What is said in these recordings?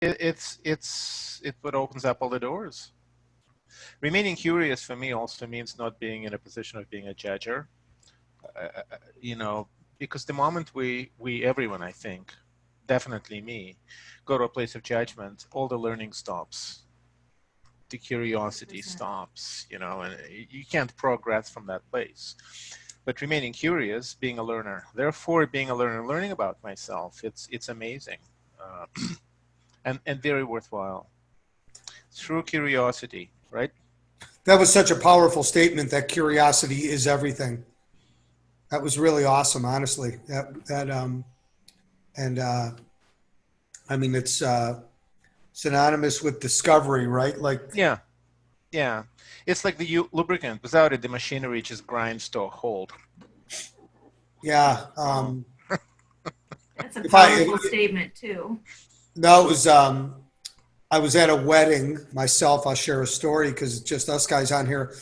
It's what opens up all the doors. Remaining curious for me also means not being in a position of being a judger. You know, because the moment we everyone, I think, definitely me, go to a place of judgment, all the learning stops. The curiosity 100%. stops, you know, and you can't progress from that place. But remaining curious, being a learner, therefore being a learner, learning about myself, it's amazing, uh, and very worthwhile through curiosity, right? That was such a powerful statement that curiosity is everything. That was really awesome, honestly. And I mean, it's synonymous with discovery, right? Like, Yeah, yeah. It's like the lubricant. Without it, the machinery just grinds to a halt. yeah. Oh, That's a If I, powerful statement too. no, it was, I was at a wedding myself. I'll share a story because it's just us guys on here.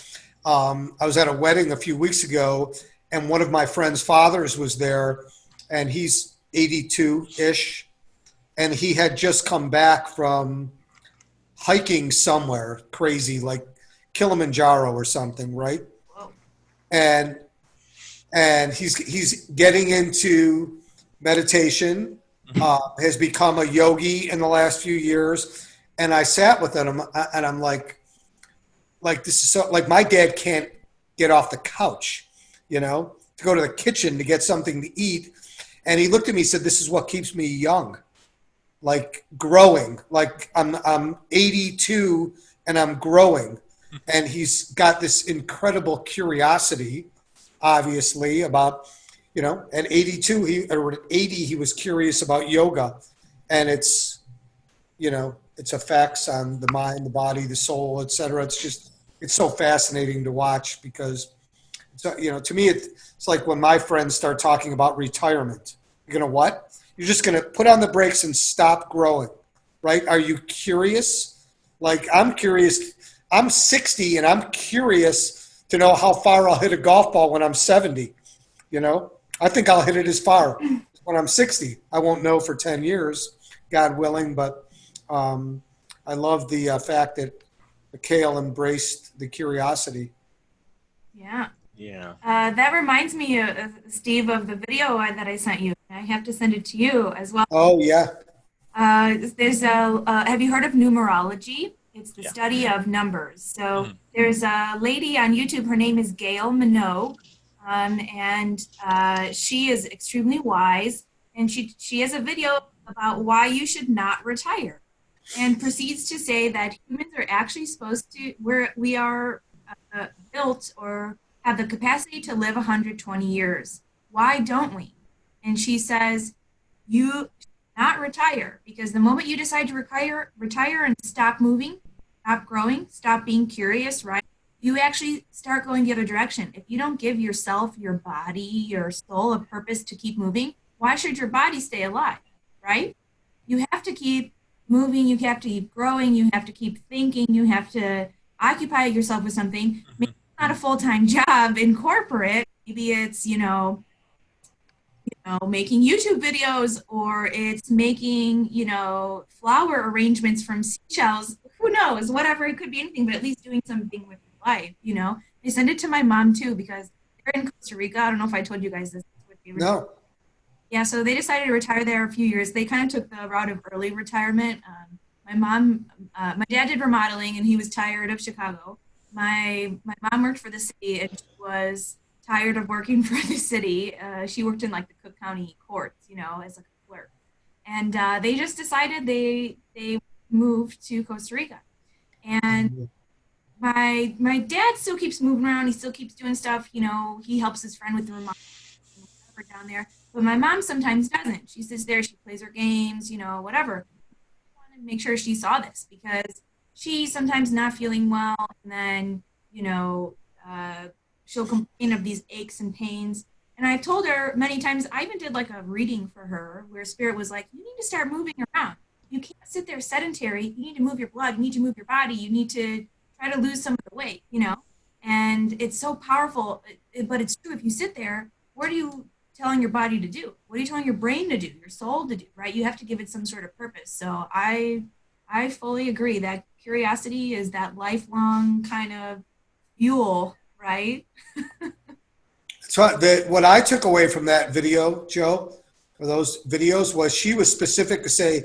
I was at a wedding a few weeks ago, and one of my friend's fathers was there, and he's 82 ish, and he had just come back from hiking somewhere crazy, like Kilimanjaro or something, right? Whoa. And he's getting into meditation. mhm. Has become a yogi in the last few years, and I sat with him, and I'm like this is so like my dad can't get off the couch, to go to the kitchen to get something to eat, and he looked at me and said, "This is what keeps me young, like growing. Like I'm 82 and I'm growing." And he's got this incredible curiosity, obviously, about at 82 or at 80 he was curious about yoga, and its effects on the mind, the body, the soul, etc. It's so fascinating to watch because to me it's like when my friends start talking about retirement. You're gonna what? You're just gonna put on the brakes and stop growing, right? Are you curious? Like I'm curious. I'm 60 and I'm curious to know how far I'll hit a golf ball when I'm 70. I think I'll hit it as far when I'm 60. I won't know for 10 years, God willing, but I love the fact that Mikhail embraced the curiosity. Yeah. Yeah. That reminds me, Steve, of the video that I sent you. I have to send it to you as well. Oh, yeah. There's have you heard of numerology? It's the Yeah. study of numbers. So Mhm. there's a lady on YouTube. Her name is Gail Minogue, and she is extremely wise. And she has a video about why you should not retire, and proceeds to say that humans are actually supposed to we are built or have the capacity to live 120 years. Why don't we? And she says you not retire because the moment you decide to retire and stop moving, stop growing, stop being curious, right? You actually start going the other direction. If you don't give yourself, your body, your soul a purpose to keep moving, why should your body stay alive, right? You have to keep moving, you have to keep growing, you have to keep thinking, you have to occupy yourself with something. Maybe Mhm. it's not a full-time job in corporate. Maybe it's, making YouTube videos, or it's making, flower arrangements from seashells. Who knows? Whatever, it could be anything, but at least doing something with your life. I send it to my mom too because they're in Costa Rica. I don't know if I told you guys this with the original. No. Yeah, so they decided to retire there a few years. They kind of took the route of early retirement. My dad did remodeling, and he was tired of Chicago. My mom worked for the city, and she was tired of working for the city. She worked in like the Cook County courts, as a clerk. And they just decided they moved to Costa Rica. And my dad still keeps moving around. He still keeps doing stuff. He helps his friend with the remodeling, whatever down there. But my mom sometimes doesn't. She sits there, she plays her games, whatever. I want to make sure she saw this because she's sometimes not feeling well, and then, she'll complain of these aches and pains. And I've told her many times, I even did like a reading for her where Spirit was like, you need to start moving around. You can't sit there sedentary. You need to move your blood. You need to move your body. You need to try to lose some of the weight. And it's so powerful. But it's true. If you sit there, where do you telling your body to do? What are you telling your brain to do, your soul to do, right? You have to give it some sort of purpose. So I fully agree that curiosity is that lifelong kind of fuel, right? So what I took away from that video, Joe, or those videos, was she was specific to say,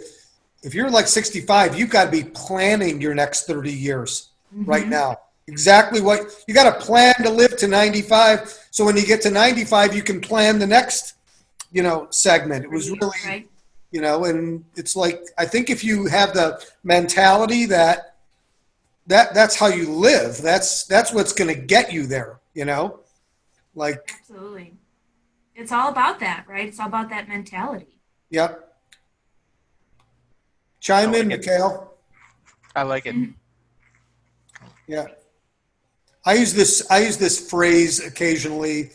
if you're like 65, you've got to be planning your next 30 years right now. Exactly what you got to plan to live to 95. So when you get to 95, you can plan the next, segment. It was really, right. And it's like, I think if you have the mentality that's how you live, that's what's going to get you there, like. Absolutely. It's all about that, right? It's all about that mentality. Yep. Chime I like in, it. Mikhail. I like it. Yeah. I use this phrase occasionally.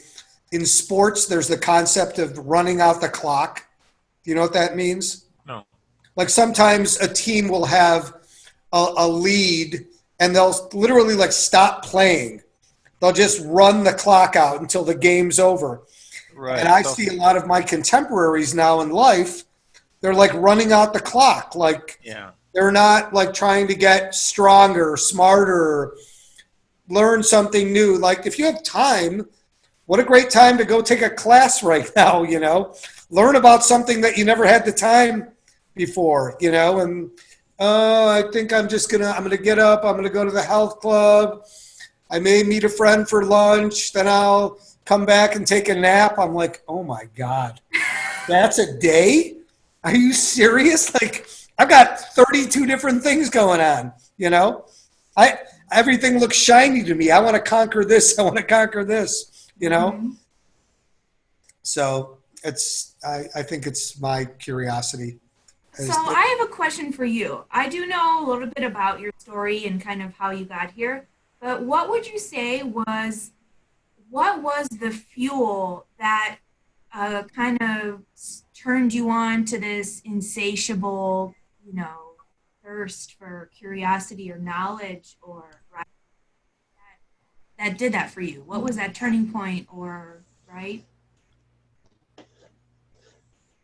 In sports, there's the concept of running out the clock. Do you know what that means? No. Like sometimes a team will have a lead and they'll literally like stop playing. They'll just run the clock out until the game's over. Right. And I see a lot of my contemporaries now in life, they're like running out the clock. Like they're not like trying to get stronger, smarter, learn something new. Like if you have time, what a great time to go take a class right now, learn about something that you never had the time before, and I think I'm going to get up. I'm going to go to the health club. I may meet a friend for lunch. Then I'll come back and take a nap. I'm like, oh my God, that's a day? Are you serious? Like I've got 32 different things going on, everything looks shiny to me. I want to conquer this. I want to conquer this, So I think it's my curiosity. So I have a question for you. I do know a little bit about your story and kind of how you got here, but what would you say what was the fuel that kind of turned you on to this insatiable, thirst for curiosity or knowledge, or right, that did that for you? What was that turning point, or right?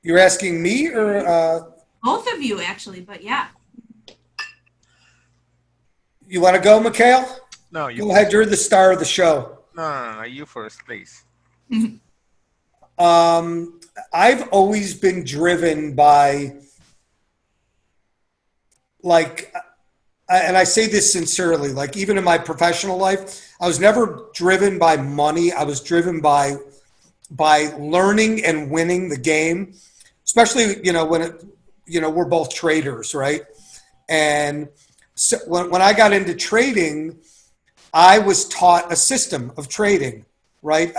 You're asking me or Both of you, actually, but yeah. You want to go, Mikhail? No, you go ahead. You're the star of the show. No. You first, please. I've always been driven by, and I say this sincerely, like even in my professional life, I was never driven by money. I was driven by learning and winning the game, especially, when we're both traders, right? And so when I got into trading, I was taught a system of trading, right?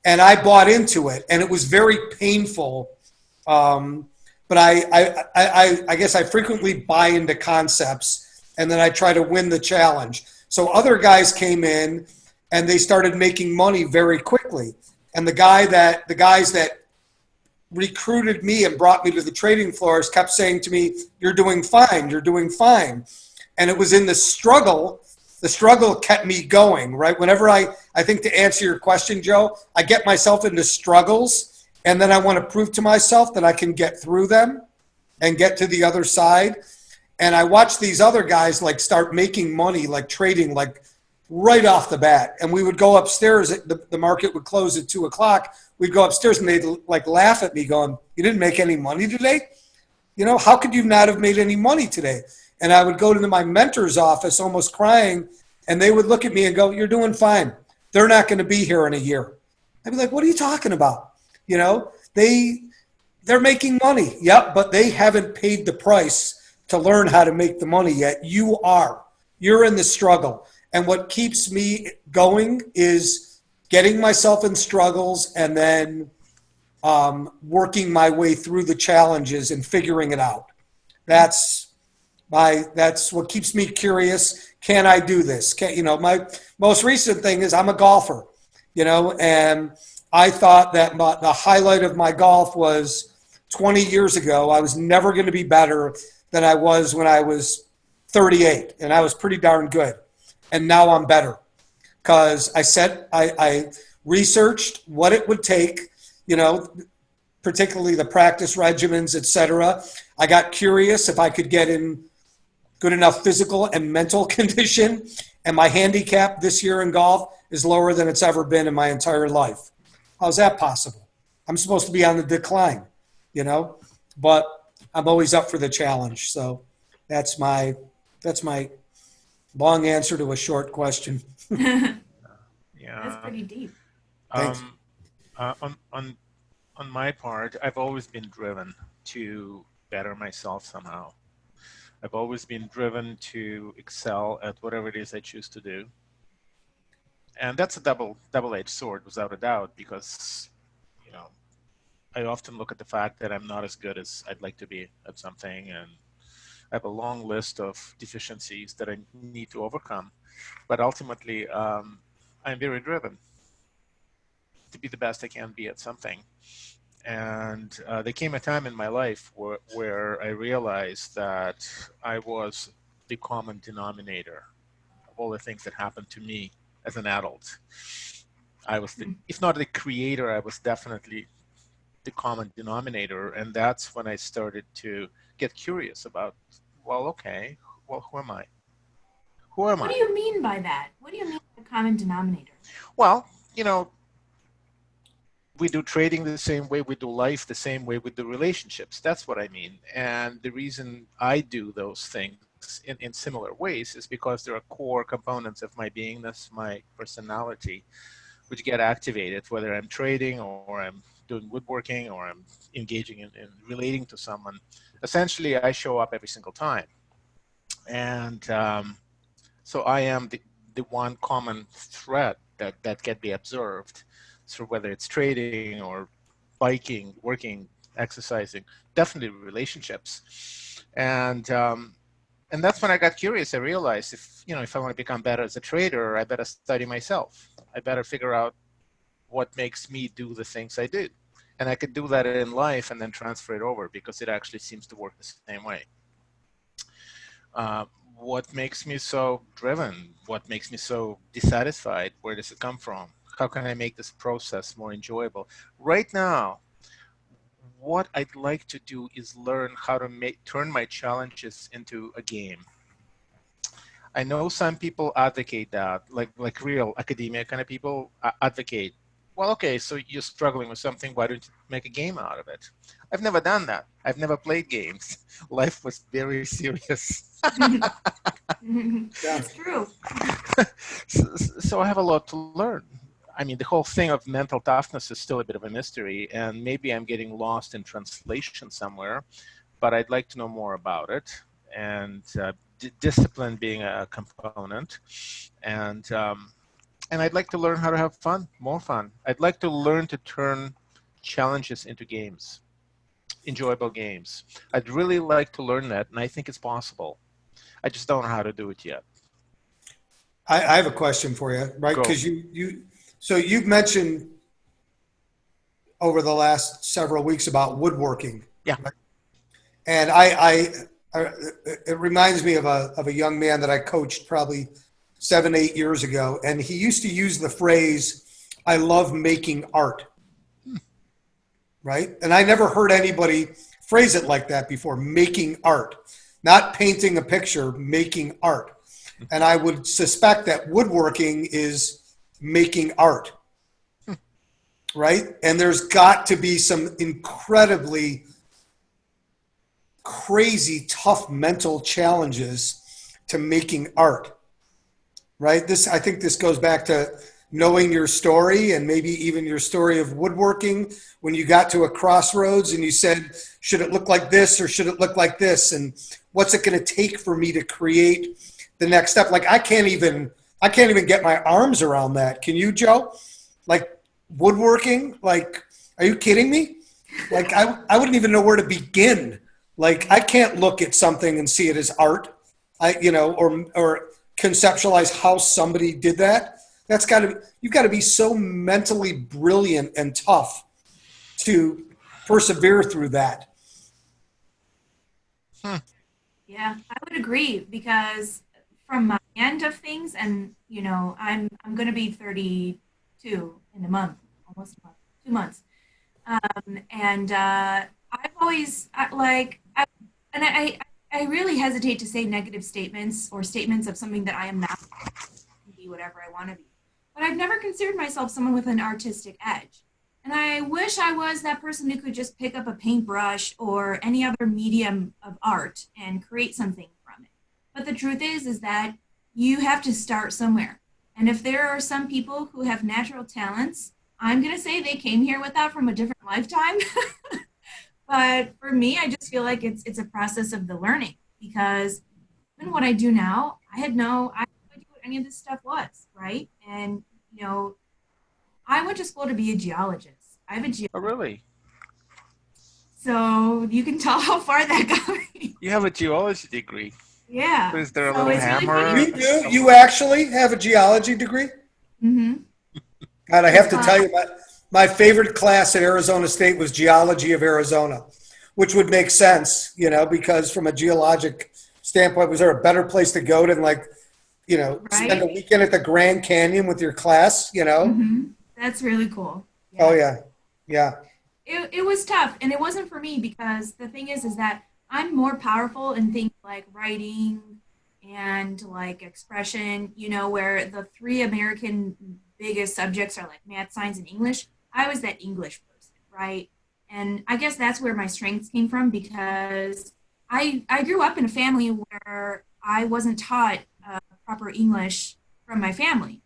And I bought into it, and it was very painful. But I guess I frequently buy into concepts, and then I try to win the challenge. So other guys came in, and they started making money very quickly. And the guys that recruited me and brought me to the trading floors kept saying to me, "You're doing fine. You're doing fine." And it was in the struggle kept me going, right? Whenever I think, to answer your question, Joe, I get myself into struggles, and then I want to prove to myself that I can get through them and get to the other side. And I watch these other guys like start making money, like trading, like right off the bat. And we would go upstairs, the market would close at 2:00. We'd go upstairs and they'd like laugh at me going, "You didn't make any money today? How could you not have made any money today?" And I would go to my mentor's office almost crying, and they would look at me and go, "You're doing fine. They're not going to be here in a year." I'd be like, "What are you talking about?" They're making money. Yep, but they haven't paid the price to learn how to make the money yet. You are. You're in the struggle. And what keeps me going is getting myself in struggles and then working my way through the challenges and figuring it out. That's what keeps me curious. Can I do this? My most recent thing is I'm a golfer, and I thought that the highlight of my golf was 20 years ago. I was never going to be better than I was when I was 38, and I was pretty darn good. And now I'm better because I researched what it would take you know, particularly the practice regimens, etc. I got curious if I could get in good enough physical and mental condition. And my handicap this year in golf is lower than it's ever been in my entire life. How's that possible? I'm supposed to be on the decline, you know, but I'm always up for the challenge. So that's my long answer to a short question. That's Yeah. pretty deep. Thanks. Uh, on on on my part, I've always been driven to better myself somehow. I've always been driven to excel at whatever it is I choose to do. And that's a double-edged sword, without a doubt, because, you know, I often look at the fact that I'm not as good as I'd like to be at something, and I have a long list of deficiencies that I need to overcome. But ultimately, I'm very driven to be the best I can be at something. And there came a time in my life where I realized that I was the common denominator of all the things that happened to me as an adult. I was if not the creator, I was definitely the common denominator. And that's when I started to get curious about, well, okay, well, who am I? Who am What do I? you mean by that? What do you mean by the common denominator? Well, you know, we do trading the same way, we do life the same way, we do relationships. That's what I mean. And the reason I do those things in similar ways is because there are core components of my beingness, my personality, which get activated, whether I'm trading or I'm doing woodworking or I'm engaging in relating to someone. Essentially, I show up every single time. And so I am the one common thread that can be observed. So whether it's trading or biking, working, exercising, definitely relationships. And that's when I got curious. I realized if I want to become better as a trader, I better study myself. I better figure out what makes me do the things I do. And I could do that in life and then transfer it over because it actually seems to work the same way. What makes me so driven? What makes me so dissatisfied? Where does it come from? How can I make this process more enjoyable? Right now, what I'd like to do is learn how to turn my challenges into a game. I know some people advocate that, like real academia kind of people advocate. Well, okay, so you're struggling with something. Why don't you make a game out of it? I've never done that. I've never played games. Life was very serious. It's true. So I have a lot to learn. I mean, the whole thing of mental toughness is still a bit of a mystery, and maybe I'm getting lost in translation somewhere, but I'd like to know more about it. And discipline being a component, and I'd like to learn how to have fun, more fun. I'd like to learn to turn challenges into games, enjoyable games. I'd really like to learn that, and I think it's possible. I just don't know how to do it yet. I have a question for you, right? Go. Because so you've mentioned over the last several weeks about woodworking. Yeah. Right? And it reminds me of a young man that I coached probably 7-8 years ago, and he used to use the phrase, "I love making art." Right? And I never heard anybody phrase it like that before. Making art, not painting a picture, making art. And I would suspect that woodworking is making art, right? And there's got to be some incredibly crazy, tough mental challenges to making art, right? I think this goes back to knowing your story and maybe even your story of woodworking when you got to a crossroads and you said, should it look like this or should it look like this? And what's it going to take for me to create the next step? Like, I can't even get my arms around that. Can you, Joe? Like, woodworking? Like, are you kidding me? Like, I wouldn't even know where to begin. Like, I can't look at something and see it as art, or conceptualize how somebody did that. You've got to be so mentally brilliant and tough to persevere through that. Yeah, I would agree because from my end of things, and I'm going to be 32 in a month, almost a month, 2 months. And I've always and I really hesitate to say negative statements or statements of something that I am not, be whatever I want to be. But I've never considered myself someone with an artistic edge. And I wish I was that person who could just pick up a paintbrush or any other medium of art and create something from it. But the truth is that you have to start somewhere. And if there are some people who have natural talents, I'm going to say they came here with that from a different lifetime. But for me, I just feel like it's a process of the learning, because even what I do now, I had no idea what any of this stuff was, right? And, you know, I went to school to be a geologist. I have a Oh, really? So you can tell how far that got me. You have a geology degree. Yeah. So is there a So little it's really hammer? funny. You do? You actually have a geology degree? Mm-hmm. God, I have to tell you, my favorite class at Arizona State was geology of Arizona, which would make sense, you know, because from a geologic standpoint, was there a better place to go than, like, you know, spend a Right? weekend at the Grand Canyon with your class, you know? Mm-hmm. That's really cool. Oh, yeah. Yeah. It was tough, and it wasn't for me, because the thing is that I'm more powerful in things like writing and like expression, you know, where the three American biggest subjects are like math, science, and English. I was that English person, right? And I guess that's where my strengths came from, because I grew up in a family where I wasn't taught proper English from my family,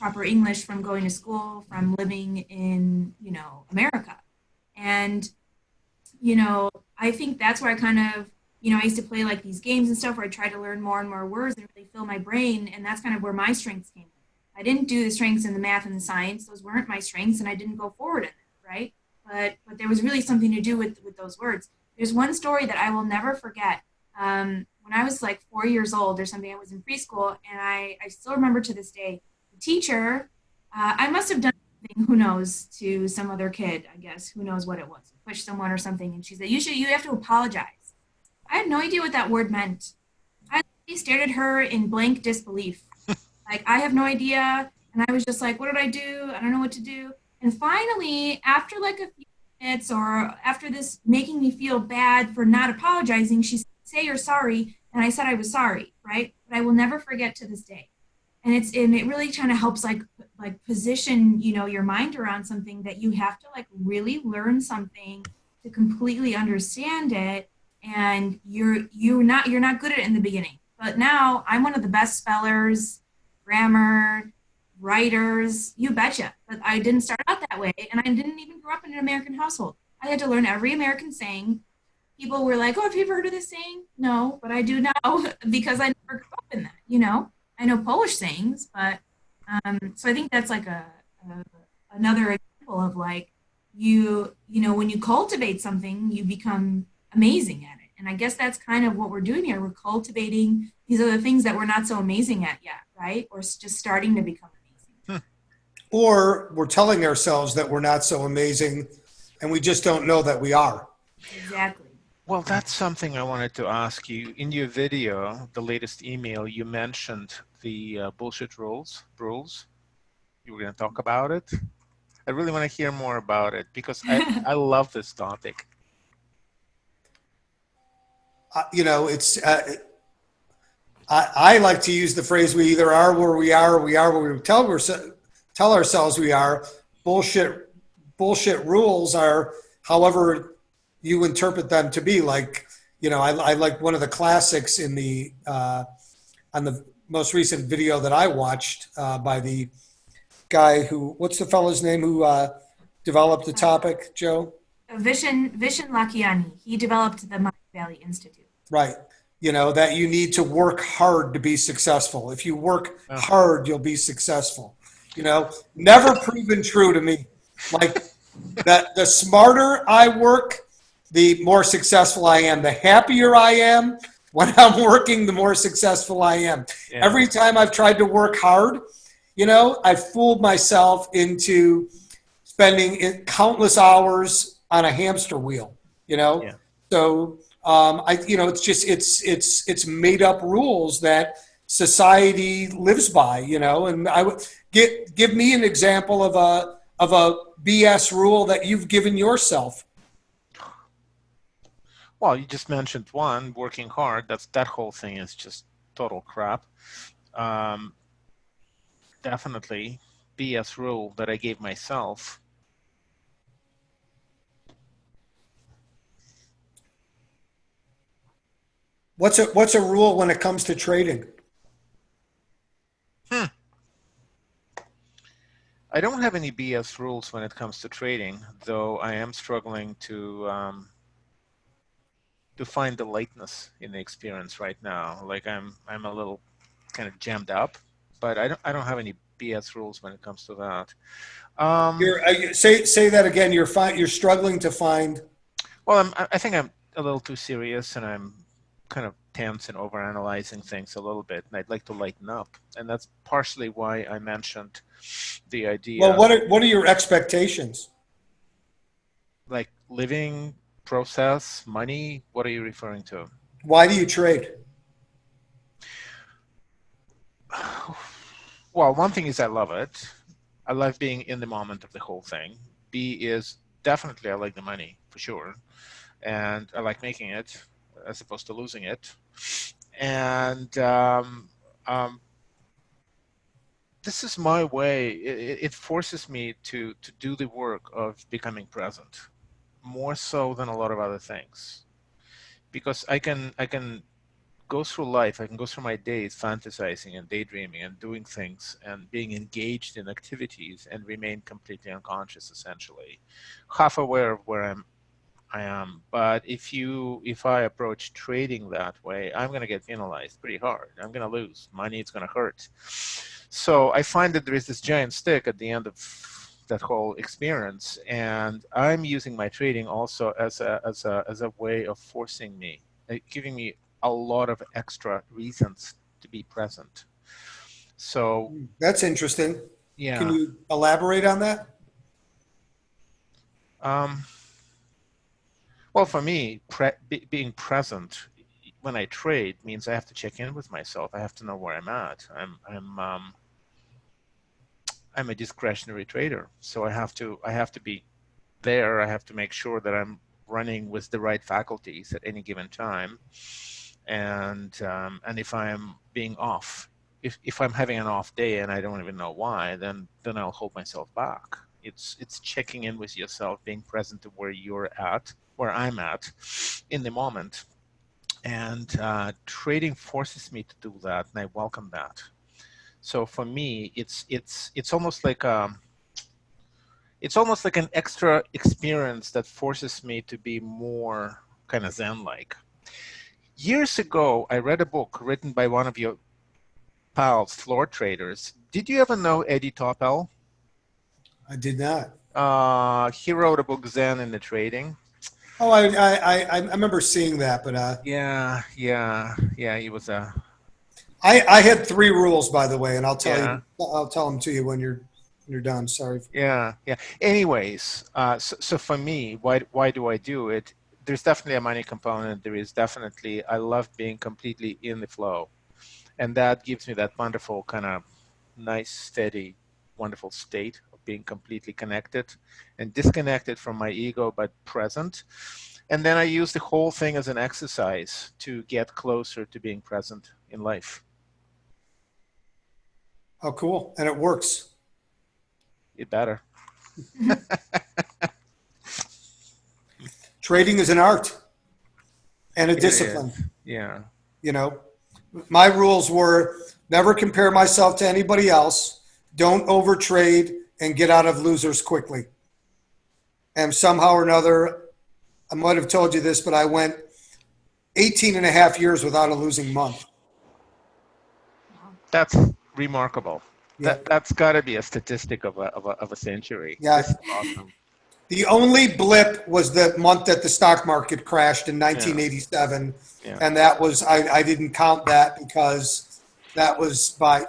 proper English from going to school, from living in, you know, America. And, you know, I think that's where I kind of, you know, I used to play like these games and stuff where I tried to learn more and more words and really fill my brain. And that's kind of where my strengths came in. I didn't do the strengths in the math and the science. Those weren't my strengths, and I didn't go forward in it, right? But there was really something to do with those words. There's one story that I will never forget. When I was like 4 years old or something, I was in preschool, and I still remember to this day, the teacher, I must have done something, who knows, to some other kid, I guess, who knows what it was, pushed someone or something, and she said, you have to apologize. I had no idea what that word meant. I stared at her in blank disbelief. Like, I have no idea. And I was just like, what did I do? I don't know what to do. And finally, after like a few minutes, or after this making me feel bad for not apologizing, she said, say you're sorry. And I said I was sorry, right? But I will never forget to this day. And it really kind of helps like position, you know, your mind around something, that you have to like really learn something to completely understand it. And you're not good at it in the beginning. But now I'm one of the best spellers, grammar, writers, you betcha. But I didn't start out that way, and I didn't even grow up in an American household. I had to learn every American saying. People were like, oh, have you ever heard of this saying? No, but I do now because I never grew up in that, you know? I know Polish sayings, but so I think that's like another example of like, you know, when you cultivate something, you become amazing at it. And I guess that's kind of what we're doing here. We're cultivating these other things that we're not so amazing at yet, right? Or just starting to become amazing. Or we're telling ourselves that we're not so amazing, and we just don't know that we are. Exactly. Well, that's something I wanted to ask you. In your video, the latest email, you mentioned the bullshit rules. You were going to talk about it. I really want to hear more about it, because I love this topic. You know, it's I like to use the phrase, we either are where we are, or we are where we tell ourselves we are. Bullshit rules are however you interpret them to be. Like, you know, I like one of the classics in the on the most recent video that I watched by the guy who, what's the fellow's name who developed the topic, Joe? Vishen Lakiani. He developed the Mind Valley Institute. Right. You know, that you need to work hard to be successful. If you work hard, you'll be successful. You know, never proven true to me. Like, that the smarter I work, the more successful I am. The happier I am when I'm working, the more successful I am. Yeah. Every time I've tried to work hard, you know, I've fooled myself into spending countless hours on a hamster wheel, you know? Yeah. So, you know, it's just, it's made up rules that society lives by, you know, and I would give me an example of of a BS rule that you've given yourself? Well, you just mentioned one, working hard. That whole thing is just total crap. Definitely BS rule that I gave myself. What's a rule when it comes to trading? I don't have any BS rules when it comes to trading, though I am struggling to find the lightness in the experience right now. Like I'm a little kind of jammed up, but I don't have any BS rules when it comes to that. Say that again. You're struggling to find. Well, I think I'm a little too serious, and I'm kind of tense and overanalyzing things a little bit, and I'd like to lighten up. And that's partially why I mentioned the idea. Well, what are your expectations? Like living, process, money. What are you referring to? Why do you trade? Well, one thing is I love it. I love being in the moment of the whole thing. B is definitely I like the money for sure, and I like making it as opposed to losing it. And this is my way. It forces me to do the work of becoming present, more so than a lot of other things, because I can go through life, I can go through my days fantasizing and daydreaming and doing things and being engaged in activities and remain completely unconscious, essentially, half aware of where I am. But if I approach trading that way, I'm going to get penalized pretty hard. I'm going to lose money. It's going to hurt. So I find that there is this giant stick at the end of that whole experience, and I'm using my trading also as a way of forcing me, giving me a lot of extra reasons to be present. So that's interesting. Yeah. Can you elaborate on that? Well, for me, being present when I trade means I have to check in with myself. I have to know where I'm at. I'm a discretionary trader, so I have to be there. I have to make sure that I'm running with the right faculties at any given time. And if I'm being off, if I'm having an off day and I don't even know why, then I'll hold myself back. It's checking in with yourself, being present to where you're at, where I'm at in the moment. And trading forces me to do that, and I welcome that. So for me, it's almost like an extra experience that forces me to be more kind of Zen-like. Years ago, I read a book written by one of your pals, floor traders. Did you ever know Eddie Topel? I did not. He wrote a book, Zen in the Trading. Oh, I remember seeing that, but yeah, he was a. I had 3 rules, by the way, and I'll tell them to you when you're done. Sorry. Yeah. Anyways, so for me, why do I do it? There's definitely a money component. There is definitely, I love being completely in the flow. And that gives me that wonderful kind of nice, steady, wonderful state of being completely connected and disconnected from my ego, but present. And then I use the whole thing as an exercise to get closer to being present in life. Oh, cool. And it works. It better. Trading is an art and a discipline. Yeah. You know, my rules were never compare myself to anybody else, don't overtrade, and get out of losers quickly. And somehow or another, I might have told you this, but I went 18 and a half years without a losing month. That's remarkable. Yeah. That's got to be a statistic of a century. Yeah. This is awesome. The only blip was the month that the stock market crashed in 1987. Yeah. And that was, I didn't count that because that was by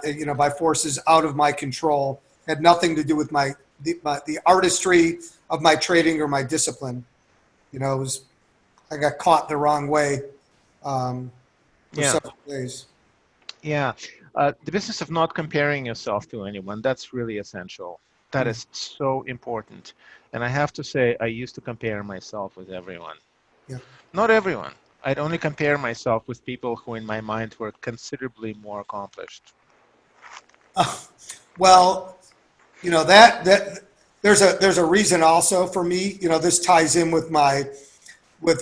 forces out of my control. Had nothing to do with the artistry of my trading or my discipline. You know, I got caught the wrong way for several days. Yeah. The business of not comparing yourself to anyone, that's really essential. That is so important. And I have to say, I used to compare myself with everyone. Yeah. Not everyone. I'd only compare myself with people who, in my mind, were considerably more accomplished. Well, you know that there's a reason also for me. You know, this ties in with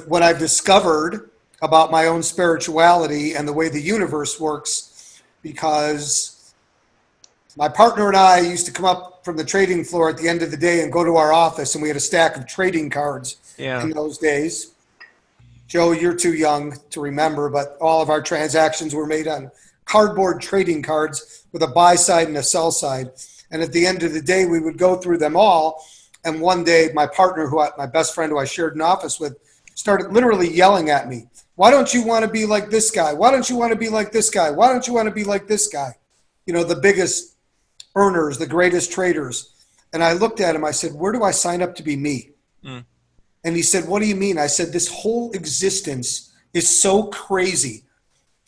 what I've discovered about my own spirituality and the way the universe works, because my partner and I used to come up from the trading floor at the end of the day and go to our office, and we had a stack of trading cards Yeah. in those days. Joe, you're too young to remember, but all of our transactions were made on cardboard trading cards with a buy side and a sell side. And at the end of the day, we would go through them all. And one day, my partner, my best friend who I shared an office with, started literally yelling at me. Why don't you want to be like this guy? Why don't you want to be like this guy? Why don't you want to be like this guy? You know, the biggest earners, the greatest traders. And I looked at him. I said, where do I sign up to be me? Mm. And he said, what do you mean? I said, this whole existence is so crazy.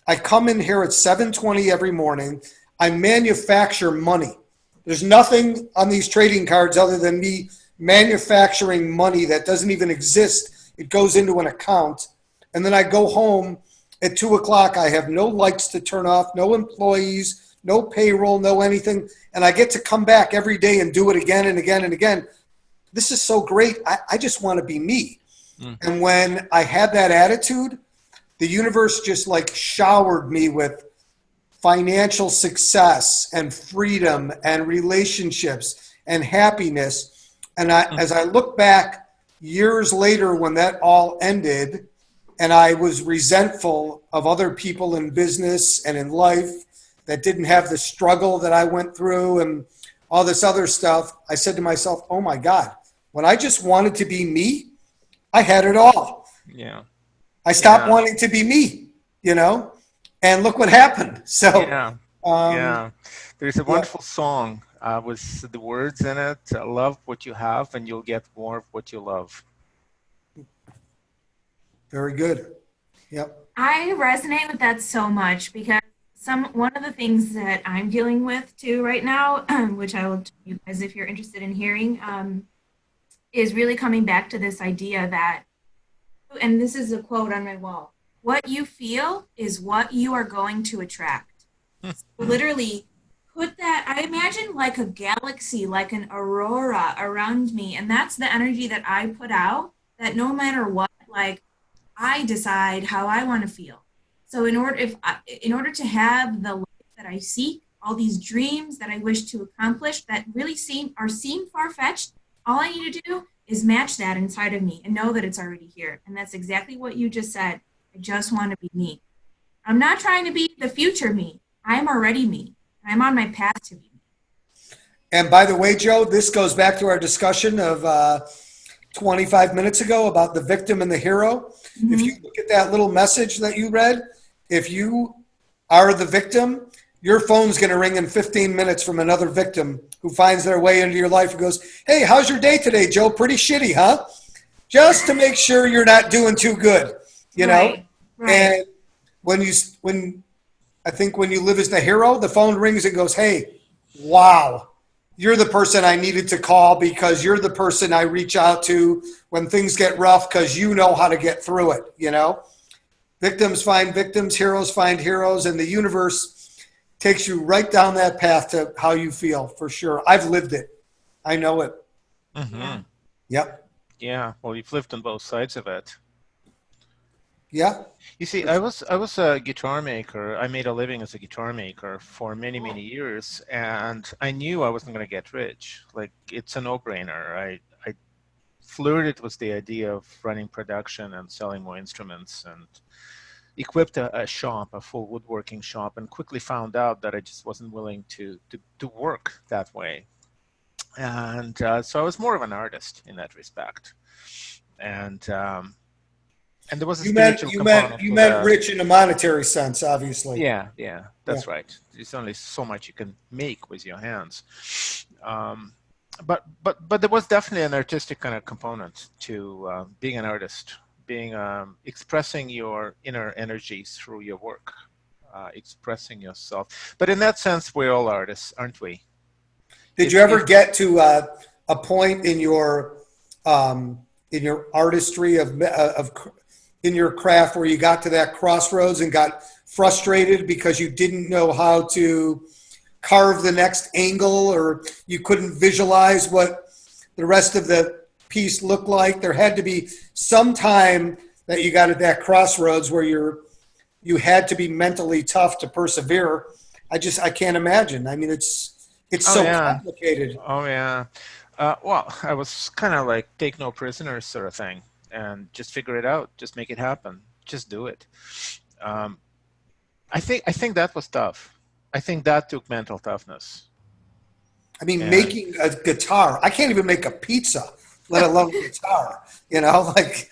I come in here at 7:20 every morning. I manufacture money. There's nothing on these trading cards other than me manufacturing money that doesn't even exist. It goes into an account. And then I go home at 2 o'clock. I have no lights to turn off, no employees, no payroll, no anything. And I get to come back every day and do it again and again and again. This is so great. I just want to be me. Mm. And when I had that attitude, the universe just like showered me with financial success and freedom and relationships and happiness. And as I look back years later when that all ended, and I was resentful of other people in business and in life that didn't have the struggle that I went through and all this other stuff, I said to myself, oh my God, when I just wanted to be me, I had it all. Yeah. I stopped wanting to be me, you know, and look what happened. So, yeah. There's a wonderful song with the words in it, love what you have and you'll get more of what you love. Very good. Yep. I resonate with that so much because one of the things that I'm dealing with too right now, which I will tell you guys if you're interested in hearing, is really coming back to this idea that, and this is a quote on my wall, what you feel is what you are going to attract. So literally put that, I imagine like a galaxy, like an aurora around me. And that's the energy that I put out, that no matter what, like I decide how I want to feel. So in order to have the life that I seek, all these dreams that I wish to accomplish that really seem far-fetched, all I need to do is match that inside of me and know that it's already here. And that's exactly what you just said. I just want to be me. I'm not trying to be the future me. I'm already me. I'm on my path to be me. And by the way, Joe, this goes back to our discussion of 25 minutes ago about the victim and the hero. Mm-hmm. If you look at that little message that you read, if you are the victim, your phone's going to ring in 15 minutes from another victim who finds their way into your life and goes, hey, how's your day today, Joe? Pretty shitty, huh? Just to make sure you're not doing too good, you know? Right. And when you live as the hero, the phone rings and goes, hey, wow, you're the person I needed to call because you're the person I reach out to when things get rough because you know how to get through it, you know? Victims find victims, heroes find heroes, and the universe takes you right down that path to how you feel, for sure. I've lived it. I know it. Mm-hmm. Yep. Yeah, well, you've lived on both sides of it. Yeah. You see, I was a guitar maker. I made a living as a guitar maker for many, many years, and I knew I wasn't going to get rich. Like, it's a no-brainer. I flirted with the idea of running production and selling more instruments and equipped a shop, a full woodworking shop, and quickly found out that I just wasn't willing to work that way. And so I was more of an artist in that respect. And there was a spiritual component. You meant rich in a monetary sense, obviously. Yeah, that's right. There's only so much you can make with your hands. But there was definitely an artistic kind of component to being an artist, being expressing your inner energies through your work, expressing yourself. But in that sense, we're all artists, aren't we? Did you ever get to a point in your artistry of in your craft where you got to that crossroads and got frustrated because you didn't know how to carve the next angle, or you couldn't visualize what the rest of the piece looked like? There had to be some time that you got at that crossroads where you had to be mentally tough to persevere. I can't imagine. I mean, it's so complicated. Oh yeah. Well, I was kind of like take no prisoners sort of thing, and just figure it out, just make it happen, just do it. I think that was tough. I think that took mental toughness. I mean, making a guitar, I can't even make a pizza, let alone a guitar, like.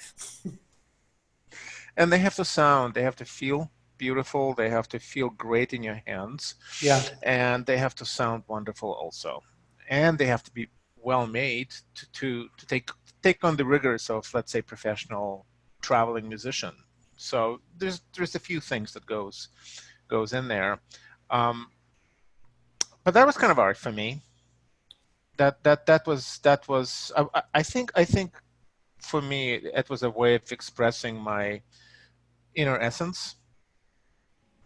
And they have to sound, they have to feel beautiful, they have to feel great in your hands. Yeah. And they have to sound wonderful also. And they have to be well made to take on the rigors of, let's say, professional traveling musician. So there's a few things that goes in there. But that was kind of art for me. That was I think for me it was a way of expressing my inner essence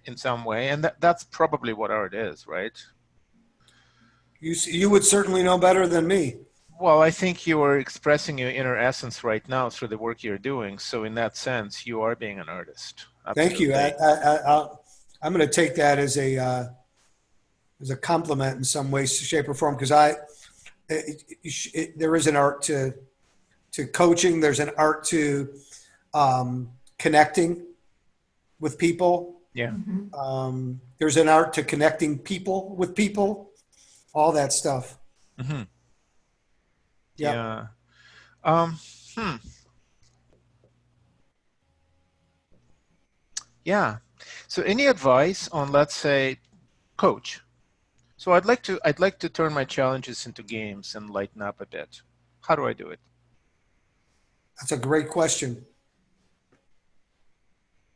in some way, and that's probably what art is, right? You would certainly know better than me. Well, I think you are expressing your inner essence right now through the work you're doing. So in that sense, you are being an artist. Absolutely. Thank you. I'm going to take that as a compliment in some way, shape, or form, because there is an art to coaching. There's an art to connecting with people. Yeah. Mm-hmm. There's an art to connecting people with people. All that stuff. Mm-hmm. Yep. Yeah. Yeah. So any advice on, let's say, coach? So I'd like to turn my challenges into games and lighten up a bit. How do I do it? That's a great question.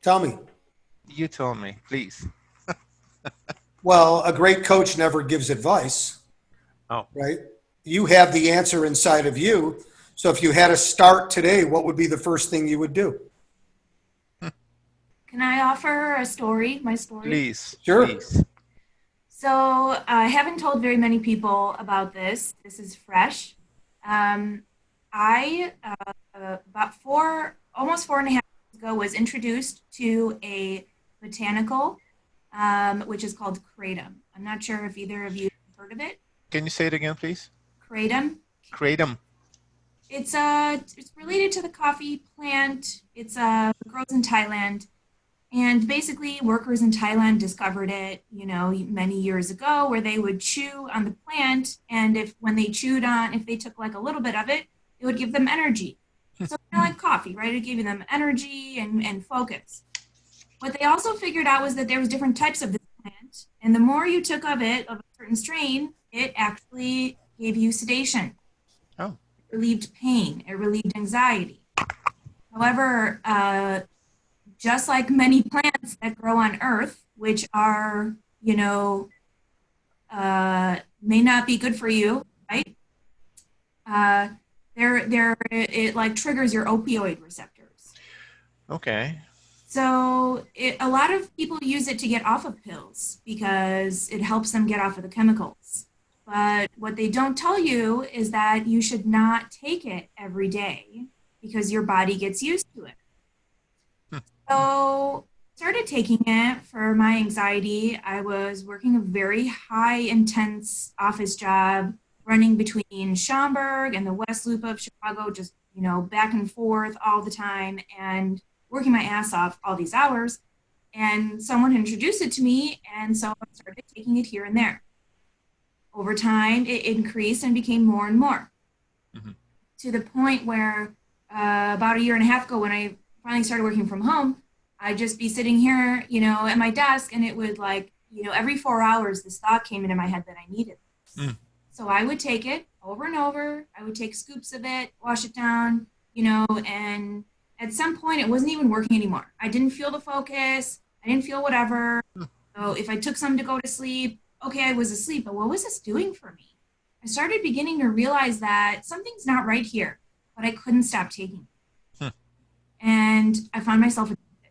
Tell me. You tell me, please. Well, a great coach never gives advice. Oh. Right? You have the answer inside of you. So if you had to start today, what would be the first thing you would do? Can I offer a story? My story? Please. Sure. Please. So I haven't told very many people about this. This is fresh. I, about almost 4.5 years ago, was introduced to a botanical, which is called kratom. I'm not sure if either of you have heard of it. Can you say it again, please? Kratom. Kratom. It's related to the coffee plant. It grows in Thailand. And basically, workers in Thailand discovered it, many years ago, where they would chew on the plant, and if they took like a little bit of it, it would give them energy. So kind of like coffee, right? It gave them energy and focus. What they also figured out was that there was different types of this plant, and the more you took of it, of a certain strain, it actually gave you sedation. Oh. It relieved pain. It relieved anxiety. However, just like many plants that grow on Earth, which are, may not be good for you, right? It like triggers your opioid receptors. Okay. So a lot of people use it to get off of pills because it helps them get off of the chemicals. But what they don't tell you is that you should not take it every day because your body gets used to it. So I started taking it for my anxiety. I was working a very high intense office job, running between Schaumburg and the West Loop of Chicago, just, back and forth all the time and working my ass off all these hours. And someone introduced it to me, and so I started taking it here and there. Over time, it increased and became more and more, to the point where about 1.5 years ago, when I finally started working from home, I'd just be sitting here, at my desk, and it would every 4 hours, this thought came into my head that I needed this. So I would take it over and over. I would take scoops of it, wash it down, and at some point it wasn't even working anymore. I didn't feel the focus. I didn't feel whatever. So if I took some to go to sleep, okay, I was asleep, but what was this doing for me? I started beginning to realize that something's not right here, but I couldn't stop taking it. And I found myself addicted.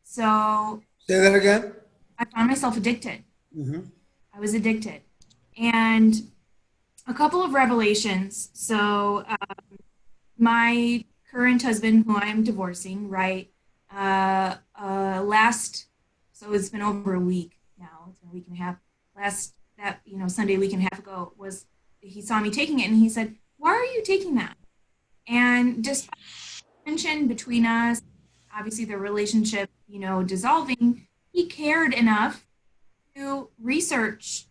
So Say that again. I found myself addicted. Mm-hmm. I was addicted. And a couple of revelations. So my current husband, who I am divorcing, right, so it's been over a week now. It's been a week and a half. Sunday, a week and a half ago, he saw me taking it and he said, "Why are you taking that?" And despite tension between us, obviously the relationship, dissolving, he cared enough to research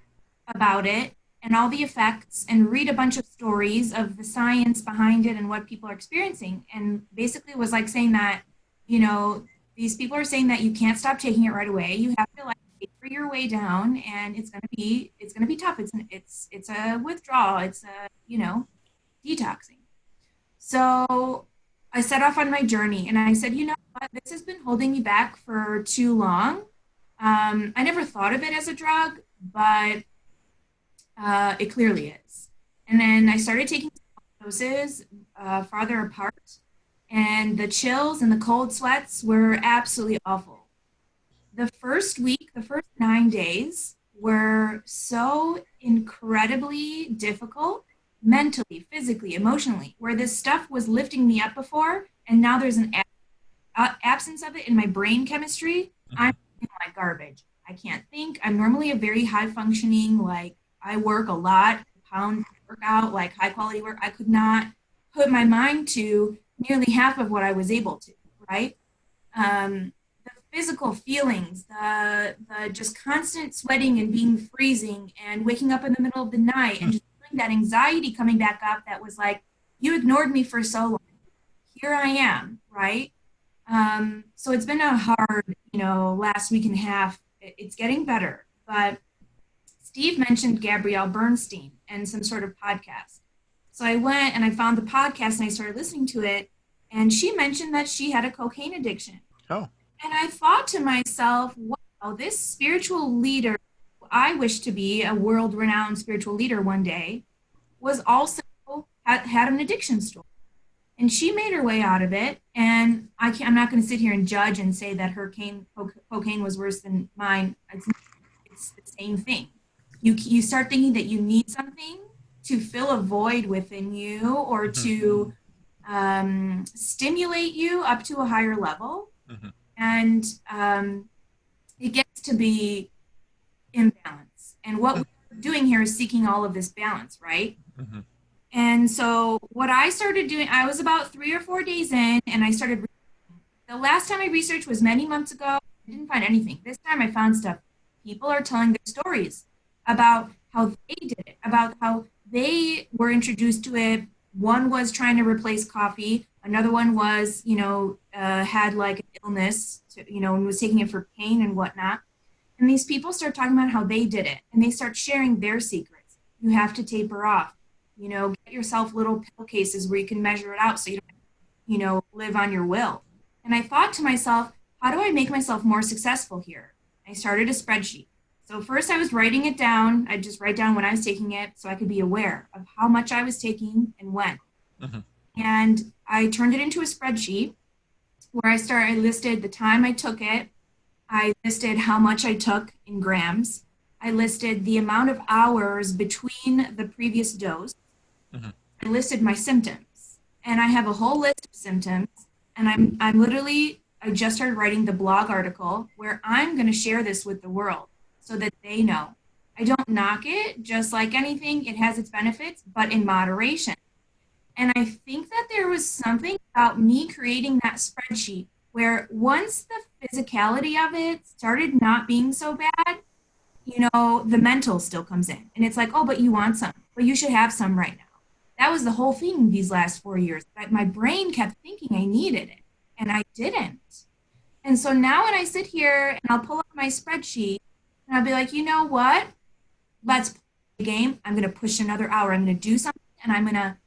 about it and all the effects and read a bunch of stories of the science behind it and what people are experiencing. And basically was like saying that, these people are saying that you can't stop taking it right away. You have to wait for your way down, and it's gonna be tough. It's a withdrawal. It's detoxing. So I set off on my journey and I said, you know what, this has been holding me back for too long. I never thought of it as a drug, but it clearly is. And then I started taking doses farther apart, and the chills and the cold sweats were absolutely awful. The first 9 days were so incredibly difficult, mentally, physically, emotionally, where this stuff was lifting me up before, and now there's an absence of it in my brain chemistry. I'm like garbage. I can't think. I'm normally a very high functioning, I work a lot, pound workout, high quality work. I could not put my mind to nearly half of what I was able to, right? The physical feelings, the just constant sweating and being freezing and waking up in the middle of the night and just feeling that anxiety coming back up that was like, you ignored me for so long. Here I am, right? So it's been a hard, last week and a half. It's getting better, but Steve mentioned Gabrielle Bernstein and some sort of podcast. So I went and I found the podcast and I started listening to it, and she mentioned that she had a cocaine addiction. Oh. And I thought to myself, wow, this spiritual leader, I wish to be a world-renowned spiritual leader one day, was also had an addiction story. And she made her way out of it. And I'm not going to sit here and judge and say that her cocaine was worse than mine. It's the same thing. You start thinking that you need something to fill a void within you or to stimulate you up to a higher level. Mm-hmm. And it gets to be imbalance. And what we're doing here is seeking all of this balance, right? Mm-hmm. And so what I started doing, I was about 3 or 4 days in, and I started researching. The last time I researched was many months ago. I didn't find anything. This time I found stuff. People are telling their stories about how they did it, about how they were introduced to it. One was trying to replace coffee. Another one was, had an illness, and was taking it for pain and whatnot. And these people start talking about how they did it, and they start sharing their secrets. You have to taper off. Get yourself little pill cases where you can measure it out so you don't, live on your will. And I thought to myself, how do I make myself more successful here? I started a spreadsheet. So first I was writing it down. I just write down when I was taking it so I could be aware of how much I was taking and when. Mm-hmm. And I turned it into a spreadsheet where I listed the time I took it. I listed how much I took in grams. I listed the amount of hours between the previous dose. Mm-hmm. I listed my symptoms, and I have a whole list of symptoms, and I just started writing the blog article where I'm going to share this with the world so that they know. I don't knock it, just like anything, it has its benefits, but in moderation. And I think that there was something about me creating that spreadsheet where once the physicality of it started not being so bad, the mental still comes in. And it's like, oh, but you want some. But you should have some right now. That was the whole thing these last 4 years. That my brain kept thinking I needed it, and I didn't. And so now when I sit here and I'll pull up my spreadsheet, and I'll be like, you know what? Let's play the game. I'm going to push another hour. I'm going to do something, and I'm going to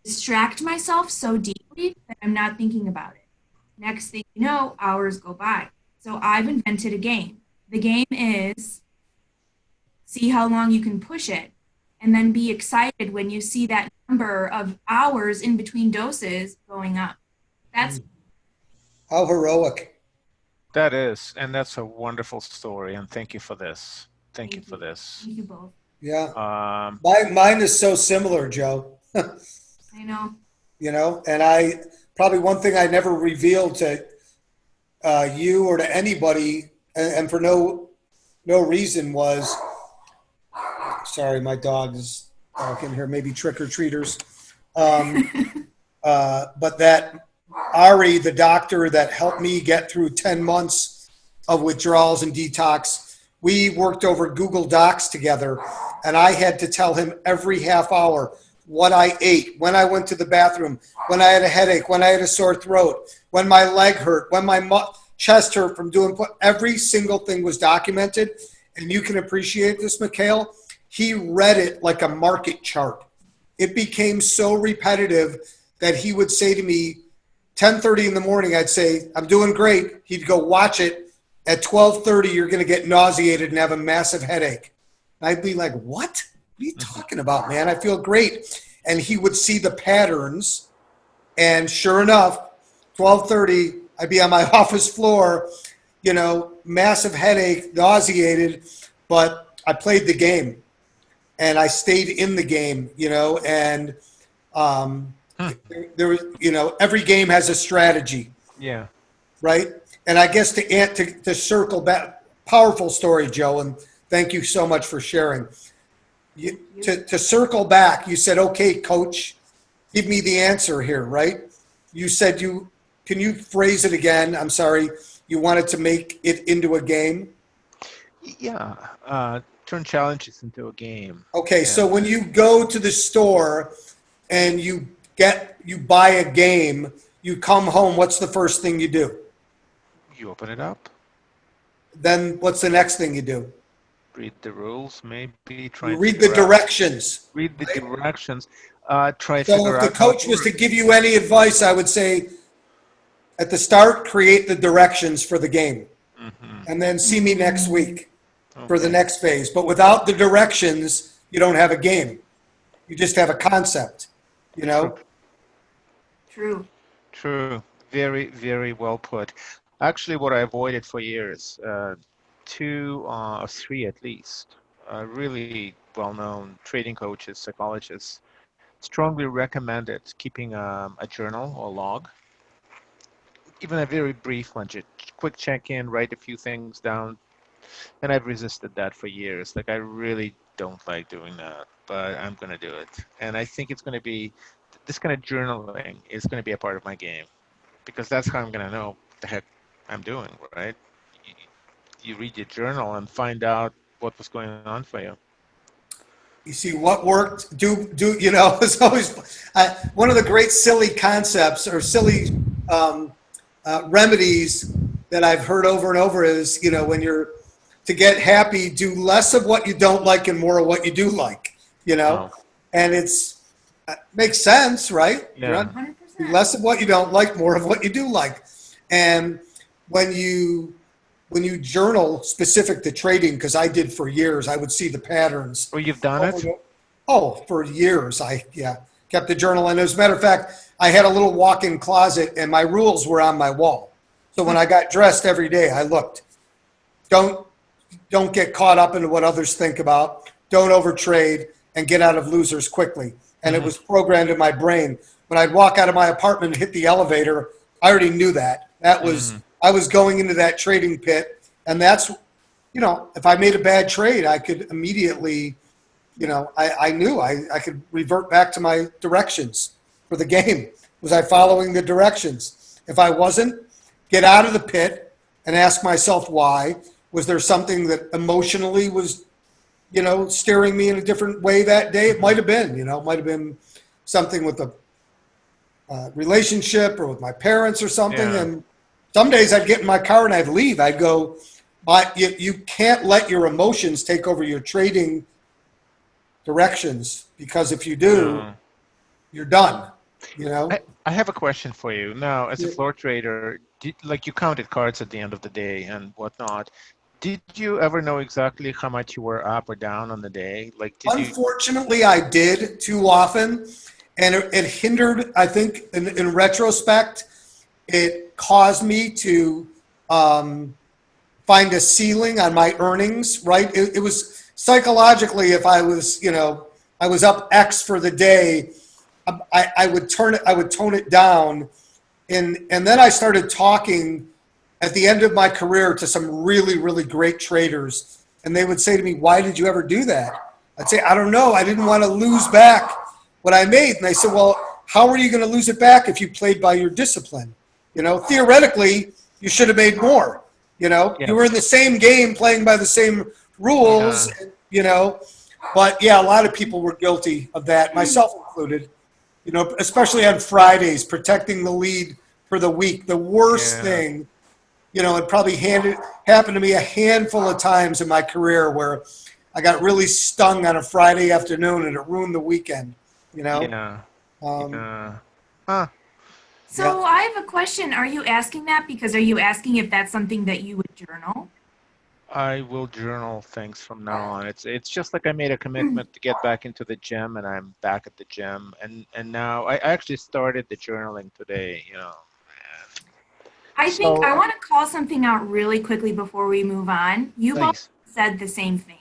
distract myself so deeply that I'm not thinking about it. Next thing you know, hours go by. So I've invented a game. The game is see how long you can push it and then be excited when you see that number of hours in between doses going up. That's How heroic. That is, and that's a wonderful story. And thank you for this. Thank you for this. Thank you both. Yeah. Um, Mine is so similar, Joe. I know. You know, and I probably one thing I never revealed to you or to anybody, and for no reason was, sorry, my dog is barking here, maybe trick or treaters, but that Ari, the doctor that helped me get through 10 months of withdrawals and detox, we worked over Google Docs together, and I had to tell him every half hour what I ate, when I went to the bathroom, when I had a headache, when I had a sore throat, when my leg hurt, when my chest hurt from doing, every single thing was documented. And you can appreciate this, Mikhail. He read it like a market chart. It became so repetitive that he would say to me, 10:30 in the morning, I'd say, I'm doing great. He'd go watch it. At 12:30, you're going to get nauseated and have a massive headache. And I'd be like, what? What are you talking about, man? I feel great. And he would see the patterns. And sure enough, 12:30, I'd be on my office floor, you know, massive headache, nauseated, but I played the game and I stayed in the game, you know, and there was, you know, every game has a strategy. yeah. Right. And I guess to circle back, powerful story, Joe, and thank you so much for sharing. To circle back, you said, okay, coach, give me the answer here, right? You said can you phrase it again? I'm sorry. You wanted to make it into a game? Yeah. Turn challenges into a game. Okay, Yeah. so when you go to the store and you buy a game, you come home, what's the first thing you do? You open it up, Then what's the next thing you do? read the rules, maybe try You and read the figure out- directions. read the directions. Try to So figure if the out how it coach was to works. give you any advice, I would say at the start, create the directions for the game. And then see me next week for the Okay. next phase. But without the directions, you don't have a game. You just have a concept, you know? True. True. Very, very well put. Actually, what I avoided for years, two or three at least, really well-known trading coaches, psychologists, strongly recommended keeping a journal or log, even a very brief one, just quick check-in, write a few things down, and I've resisted that for years. Like I really don't like doing that, but I'm going to do it. And I think it's going to be, this kind of journaling is going to be a part of my game because that's how I'm going to know what the heck I'm doing, right? You read your journal and find out what was going on for you. You see what worked, you know, it's always one of the great silly concepts or silly remedies that I've heard over and over is, you know, when you're to get happy, do less of what you don't like and more of what you do like, you know, and makes sense, right? Yeah. 100%. Do less of what you don't like, more of what you do like. And when you journal specific to trading, because I did for years, I would see the patterns. Oh, you've done it? Oh, for years. I kept the journal. And as a matter of fact, I had a little walk-in closet and my rules were on my wall. So when I got dressed every day, I looked. Don't get caught up into what others think about. Don't overtrade and get out of losers quickly. And it was programmed in my brain. When I'd walk out of my apartment and hit the elevator, I already knew that. That was I was going into that trading pit. And that's, you know, if I made a bad trade, I could immediately, you know, I knew I could revert back to my directions for the game. Was I following the directions? If I wasn't, get out of the pit and ask myself why. Was there something that emotionally was, you know, steering me in a different way that day? It might have been, you know, it might have been something with a relationship or with my parents or something. Yeah. And some days I'd get in my car and I'd leave. I'd go, you can't let your emotions take over your trading directions, because if you do, you're done, you know? I have a question for you. Now, as a floor trader, like you counted cards at the end of the day and whatnot. Did you ever know exactly how much you were up or down on the day? Like, did you? Unfortunately, I did too often, and it hindered. I think in retrospect, it caused me to find a ceiling on my earnings. Right? It was psychologically, if I was, I was up X for the day, I would tone it down, and then I started talking at the end of my career to some really, really great traders. And they would say to me, why did you ever do that? I'd say, I don't know. I didn't want to lose back what I made. And they said, well, how are you going to lose it back if you played by your discipline? Theoretically, you should have made more. Yeah. You were in the same game playing by the same rules, Yeah. But yeah, a lot of people were guilty of that, myself included, especially on Fridays, protecting the lead for the week. The worst thing. It probably happened to me a handful of times in my career where I got really stung on a Friday afternoon and it ruined the weekend, Yeah. Huh. So I have a question. Are you asking that because are you asking if that's something that you would journal? I will journal things from now on. It's just like I made a commitment to get back into the gym, and I'm back at the gym. And now I actually started the journaling today. I think So I want to call something out really quickly before we move on. You both please. said the same thing.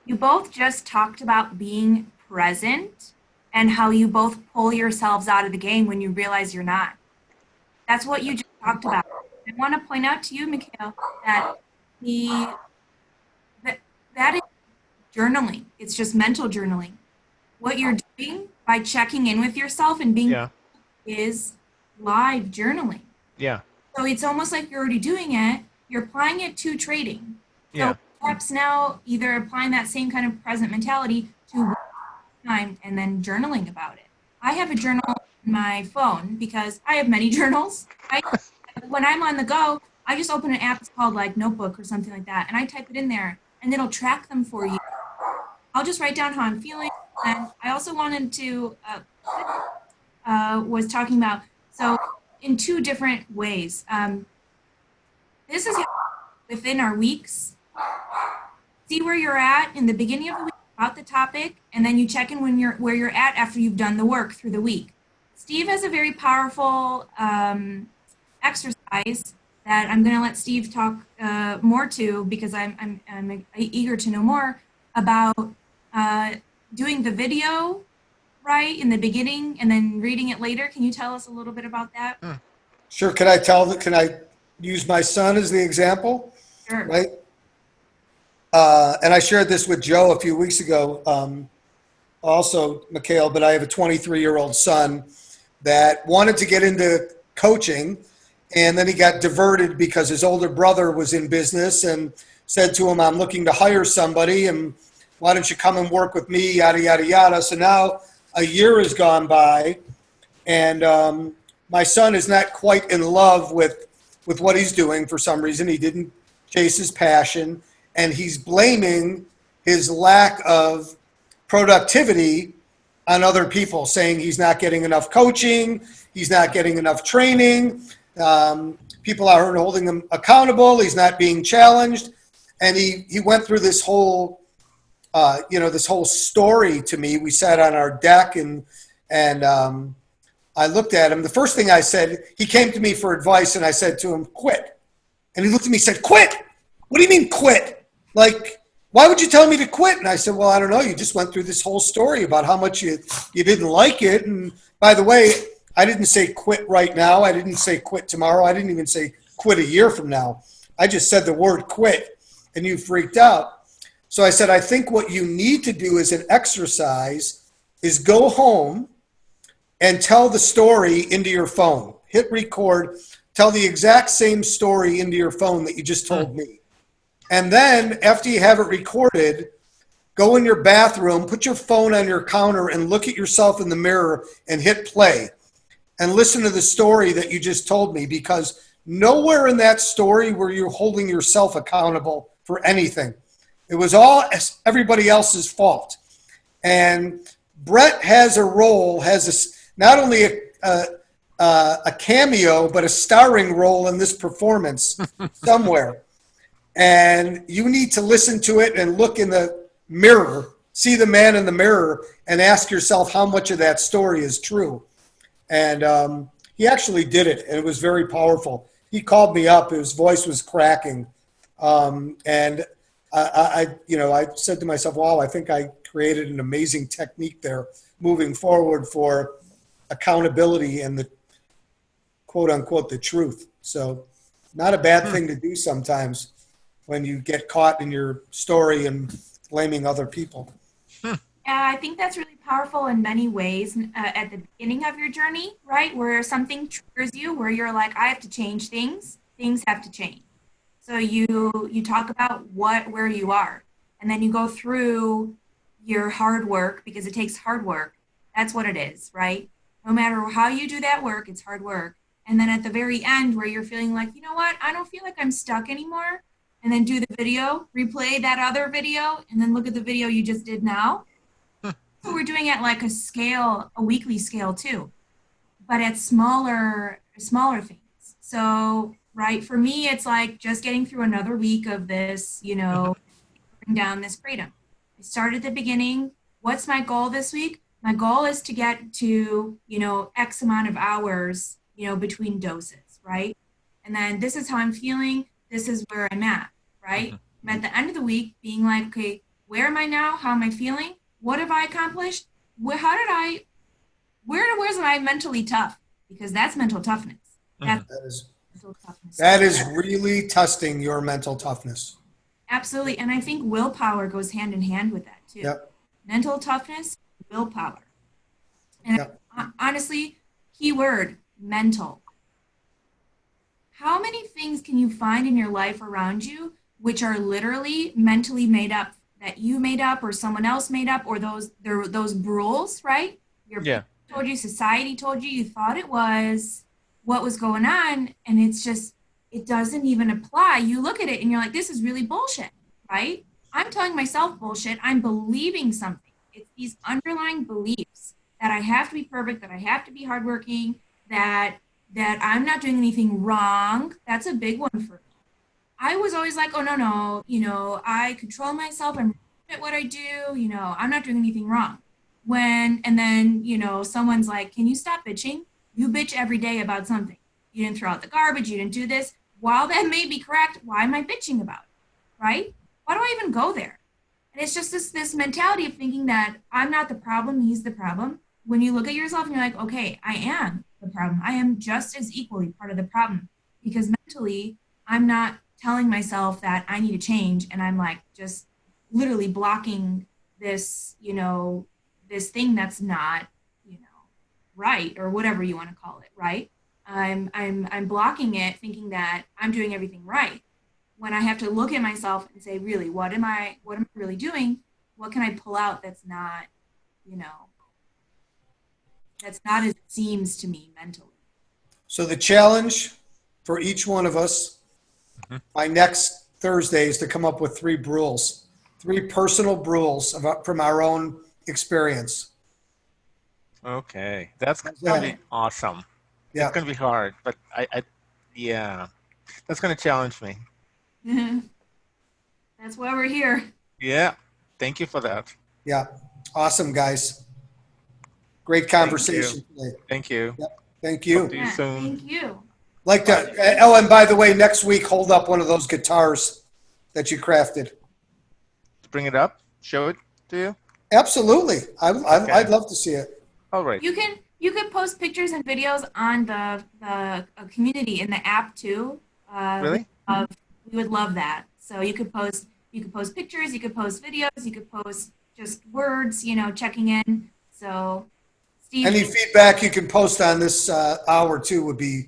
You both just talked about being present and how you both pull yourselves out of the game when you realize you're not. That's what you just talked about. I want to point out to you, Mikhail, that that is journaling. It's just mental journaling. What you're doing by checking in with yourself and being Yeah. is live journaling. Yeah. So it's almost like you're already doing it. You're applying it to trading. Yeah. So perhaps now either applying that same kind of present mentality to time and then journaling about it. I have a journal in my phone because I have many journals. When I'm on the go, I just open an app. It's called like Notebook or something like that, and I type it in there, and it'll track them for you. I'll just write down how I'm feeling. And I also wanted to was talking about so in two different ways. This is within our weeks. See where you're at in the beginning of the week about the topic, and then you check in where you're at after you've done the work through the week. Steve has a very powerful exercise that I'm going to let Steve talk more to because I'm eager to know more about doing the video right in the beginning and then reading it later. Can you tell us a little bit about that? Sure. Can I use my son as the example? Sure. Right. And I shared this with Joe a few weeks ago, also, Mikhail, but I have a 23-year-old son that wanted to get into coaching, and then he got diverted because his older brother was in business and said to him, I'm looking to hire somebody, and why don't you come and work with me, yada, yada, yada. So now a year has gone by, and my son is not quite in love with what he's doing for some reason. He didn't chase his passion, and he's blaming his lack of productivity on other people, saying he's not getting enough coaching, he's not getting enough training, people aren't holding him accountable, he's not being challenged. And he went through this whole this whole story to me. We sat on our deck and I looked at him. The first thing I said, he came to me for advice, and I said to him, quit. And he looked at me and said, quit? What do you mean quit? Like, why would you tell me to quit? And I said, well, I don't know. You just went through this whole story about how much you didn't like it. And by the way, I didn't say quit right now. I didn't say quit tomorrow. I didn't even say quit a year from now. I just said the word quit, and you freaked out. So I said, I think what you need to do as an exercise is go home and tell the story into your phone. Hit record, tell the exact same story into your phone that you just told me. And then after you have it recorded, go in your bathroom, put your phone on your counter and look at yourself in the mirror and hit play and listen to the story that you just told me, because nowhere in that story were you holding yourself accountable for anything. It was all everybody else's fault. And Brett has a role, not only a cameo, but a starring role in this performance somewhere. And you need to listen to it and look in the mirror, see the man in the mirror, and ask yourself how much of that story is true. And he actually did it, and it was very powerful. He called me up. His voice was cracking. And I said to myself, wow, I think I created an amazing technique there moving forward for accountability and the quote unquote, the truth. So not a bad thing to do sometimes when you get caught in your story and blaming other people. Yeah, I think that's really powerful in many ways. At the beginning of your journey, right, where something triggers you, where you're like, I have to change things. Things have to change. So you talk about where you are, and then you go through your hard work, because it takes hard work. That's what it is, right? No matter how you do that work, it's hard work. And then at the very end, where you're feeling like, you know what, I don't feel like I'm stuck anymore, and then do the video, replay that other video, and then look at the video you just did now. So we're doing it like a weekly scale too, but at smaller things. So, right, for me, it's like just getting through another week of this, bring down this kratom. I start at the beginning. What's my goal this week? My goal is to get to, X amount of hours, between doses, right? And then this is how I'm feeling. This is where I'm at, right? I'm at the end of the week being like, okay, where am I now? How am I feeling? What have I accomplished? Where's my mentally tough? Because that's mental toughness. Mental toughness. That is really testing your mental toughness. Absolutely. And I think willpower goes hand in hand with that too. Yep. Mental toughness, willpower. And honestly, key word, mental. How many things can you find in your life around you which are literally mentally made up, that you made up or someone else made up, or those rules, right? Your parents told you, society told you, you thought it was what was going on, and it's just, it doesn't even apply. You look at it and you're like, this is really bullshit, right? I'm telling myself bullshit. I'm believing something. It's these underlying beliefs that I have to be perfect, that I have to be hardworking, that I'm not doing anything wrong. That's a big one for me. I was always like, oh, no, I control myself. I'm good at what I do. I'm not doing anything wrong. And then, someone's like, can you stop bitching? You bitch every day about something. You didn't throw out the garbage. You didn't do this. While that may be correct, why am I bitching about it, right? Why do I even go there? And it's just this mentality of thinking that I'm not the problem, he's the problem. When you look at yourself and you're like, okay, I am the problem. I am just as equally part of the problem, because mentally I'm not telling myself that I need to change, and I'm like just literally blocking this, this thing that's not, right, or whatever you want to call it, right? I'm blocking it, thinking that I'm doing everything right, when I have to look at myself and say, really, what am I really doing? What can I pull out that's not, that's not as it seems to me mentally. So the challenge for each one of us by next Thursday is to come up with 3 personal rules from our own experience. Okay, that's going to be awesome. Yeah. It's going to be hard, but that's going to challenge me. That's why we're here. Yeah, thank you for that. Yeah, awesome, guys. Great conversation today. Thank you. Yep. Thank you. Talk to you soon. Thank you. Like to, Ellen, by the way, next week, hold up one of those guitars that you crafted. Bring it up. Show it to you. Absolutely. I'd love to see it. All right. You can post pictures and videos on the community in the app too. Really? We would love that. So you could post pictures, you could post videos, you could post just words, checking in. So Steve, any feedback you can post on this hour too would be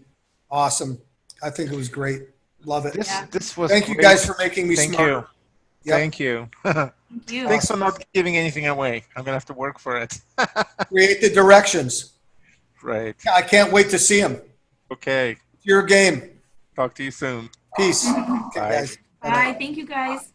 awesome. I think it was great. Love it. This was Thank great. you guys for making me smarter. Yep. Thank you. Thank you. Thanks for not giving anything away. I'm going to have to work for it. Create the directions. Right. I can't wait to see them. Okay. It's your game. Talk to you soon. Peace. Okay, Bye. guys. Bye. Thank you guys.